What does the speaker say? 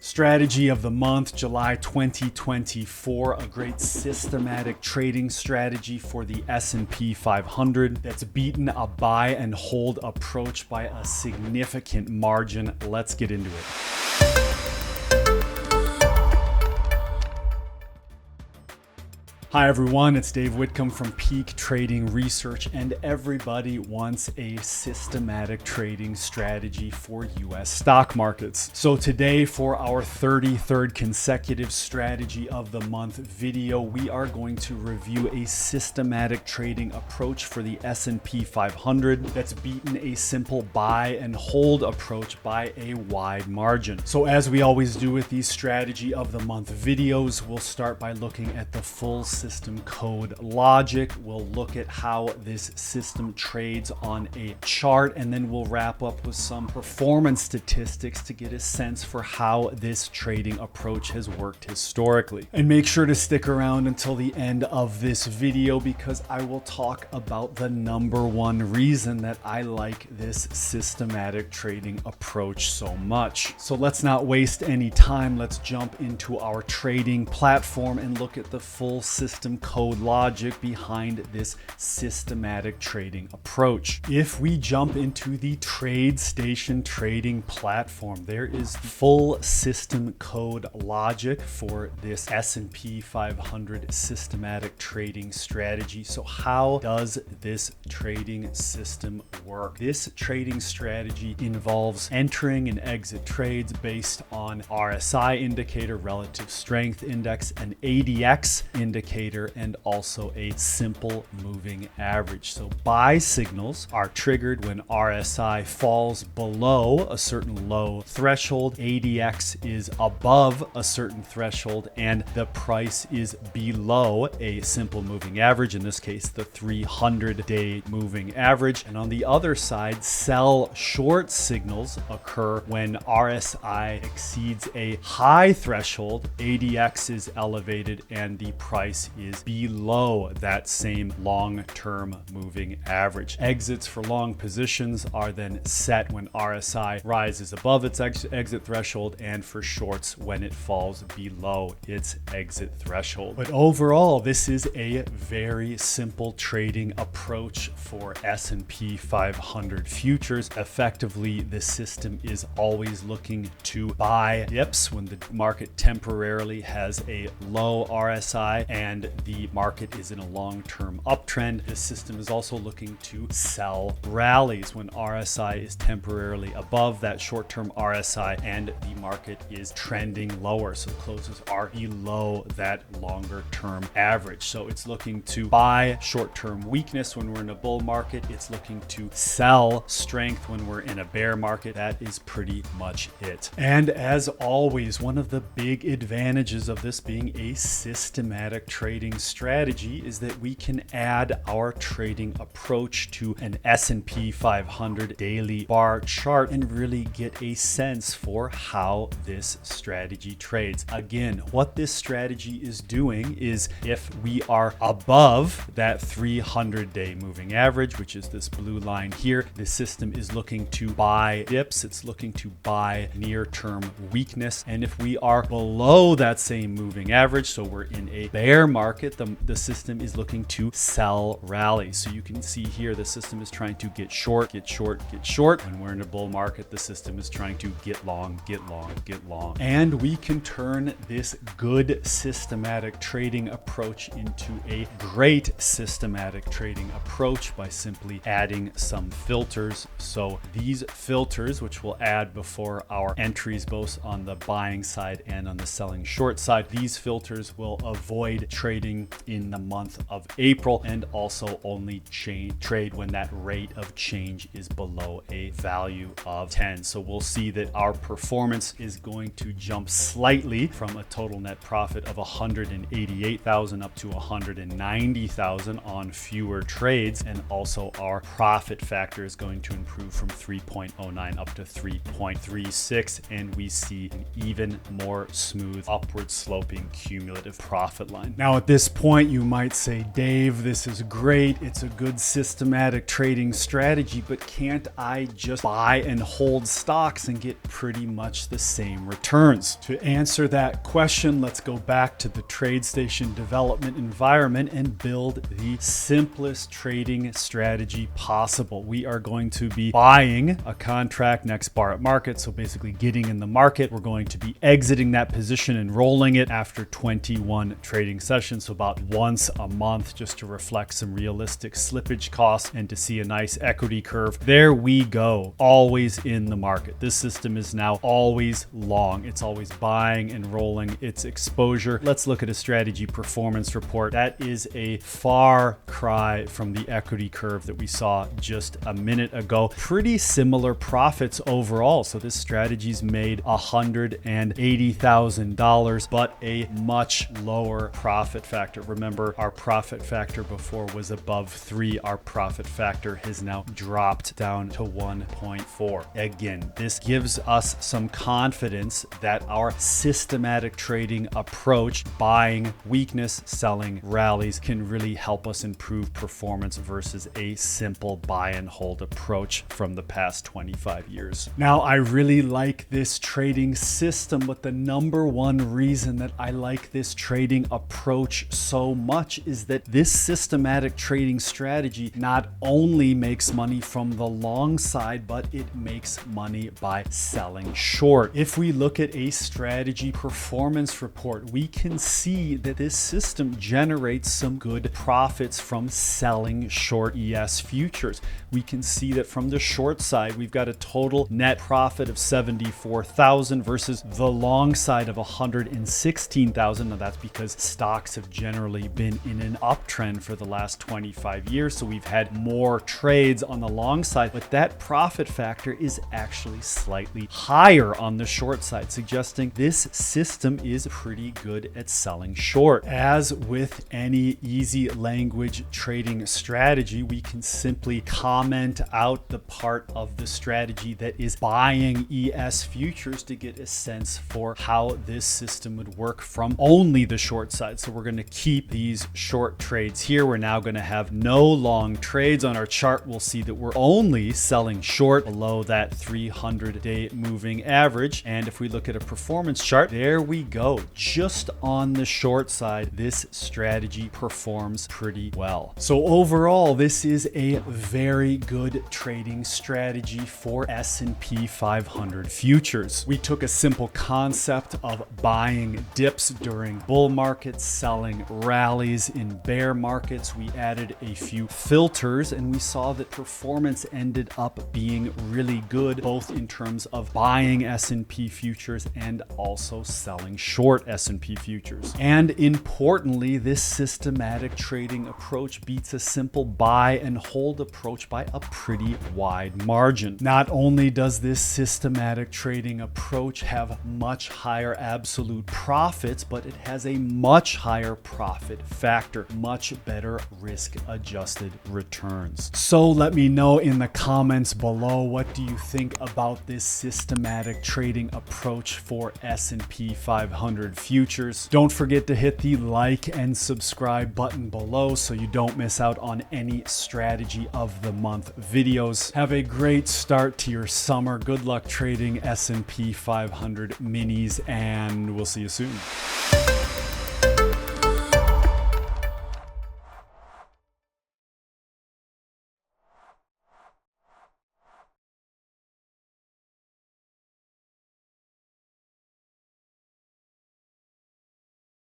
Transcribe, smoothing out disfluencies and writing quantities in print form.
Strategy of the month, July 2024, a great systematic trading strategy for the S&P 500 that's beaten a buy and hold approach by a significant margin. Let's get into it. Hi everyone, it's Dave Whitcomb from Peak Trading Research, and everybody wants a systematic trading strategy for US stock markets. So today, for our 33rd consecutive strategy of the month video, we are going to review a systematic trading approach for the S&P 500 that's beaten a simple buy and hold approach by a wide margin. So as we always do with these strategy of the month videos, we'll start by looking at the full system code logic. We'll look at how this system trades on a chart, and then we'll wrap up with some performance statistics to get a sense for how this trading approach has worked historically. And make sure to stick around until the end of this video, because I will talk about the number one reason that I like this systematic trading approach so much. So let's not waste any time. Let's jump into our trading platform and look at the full system code logic behind this systematic trading approach. If we jump into the TradeStation trading platform, there is full system code logic for this S&P 500 systematic trading strategy. So how does this trading system work? This trading strategy involves entering and exit trades based on RSI indicator, relative strength index, an ADX indicator, and also a simple moving average. So buy signals are triggered when RSI falls below a certain low threshold, ADX is above a certain threshold, and the price is below a simple moving average, in this case the 300-day moving average. And on the other side, sell short signals occur when RSI exceeds a high threshold, ADX is elevated, and the price is below that same long-term moving average. Exits for long positions are then set when RSI rises above its exit threshold, and for shorts when it falls below its exit threshold. But overall, this is a very simple trading approach for S&P 500 futures. Effectively, the system is always looking to buy dips when the market temporarily has a low RSI and the market is in a long-term uptrend. This system is also looking to sell rallies when RSI is temporarily above that short-term RSI and the market is trending lower, so closes are below that longer-term average. So it's looking to buy short-term weakness when we're in a bull market. It's looking to sell strength when we're in a bear market. That is pretty much it. And as always, one of the big advantages of this being a systematic trading strategy is that we can add our trading approach to an S&P 500 daily bar chart and really get a sense for how this strategy trades. Again, what this strategy is doing is, if we are above that 300-day moving average, which is this blue line here, the system is looking to buy dips. It's looking to buy near-term weakness. And if we are below that same moving average, so we're in a bear market, the system is looking to sell rallies. So you can see here, the system is trying to get short, get short, get short. When we're in a bull market, the system is trying to get long, get long, get long. And we can turn this good systematic trading approach into a great systematic trading approach by simply adding some filters. So these filters, which we'll add before our entries, both on the buying side and on the selling short side, these filters will avoid trading in the month of April and also only trade when that rate of change is below a value of 10. So we'll see that our performance is going to jump slightly from a total net profit of 188,000 up to 190,000 on fewer trades, and also our profit factor is going to improve from 3.09 up to 3.36, and we see an even more smooth upward sloping cumulative profit line. Now Now at this point, you might say, Dave, this is great. It's a good systematic trading strategy, but can't I just buy and hold stocks and get pretty much the same returns? To answer that question, let's go back to the TradeStation development environment and build the simplest trading strategy possible. We are going to be buying a contract next bar at market. So basically getting in the market, we're going to be exiting that position and rolling it after 21 trading sessions. So about once a month, just to reflect some realistic slippage costs and to see a nice equity curve. There we go. Always in the market. This system is now always long. It's always buying and rolling its exposure. Let's look at a strategy performance report. That is a far cry from the equity curve that we saw just a minute ago. Pretty similar profits overall. So this strategy's made $180,000, but a much lower profit factor. Remember, our profit factor before was above 3. Our profit factor has now dropped down to 1.4. Again, this gives us some confidence that our systematic trading approach, buying weakness, selling rallies, can really help us improve performance versus a simple buy and hold approach from the past 25 years. Now, I really like this trading system, but the number one reason that I like this trading approach so much is that this systematic trading strategy not only makes money from the long side, but it makes money by selling short. If we look at a strategy performance report, we can see that this system generates some good profits from selling short ES futures. We can see that from the short side, we've got a total net profit of $74,000 versus the long side of $116,000. Now that's because stocks have generally been in an uptrend for the last 25 years. So we've had more trades on the long side, but that profit factor is actually slightly higher on the short side, suggesting this system is pretty good at selling short. As with any EasyLanguage trading strategy, we can simply comment out the part of the strategy that is buying ES futures to get a sense for how this system would work from only the short side. So we're going to keep these short trades here. We're now going to have no long trades on our chart. We'll see that we're only selling short below that 300-day moving average. And if we look at a performance chart, there we go. Just on the short side, this strategy performs pretty well. So overall, this is a very good trading strategy for S&P 500 futures. We took a simple concept of buying dips during bull markets, selling rallies in bear markets. We added a few filters and we saw that performance ended up being really good, both in terms of buying S&P futures and also selling short S&P futures. And importantly, this systematic trading approach beats a simple buy and hold approach by a pretty wide margin. Not only does this systematic trading approach have much higher absolute profits, but it has a much higher profit factor, much better risk-adjusted returns. So let me know in the comments below, what do you think about this systematic trading approach for S&P 500 futures? Don't forget to hit the like and subscribe button below so you don't miss out on any strategy of the month videos. Have a great start to your summer. Good luck trading S&P 500 minis, and we'll see you soon.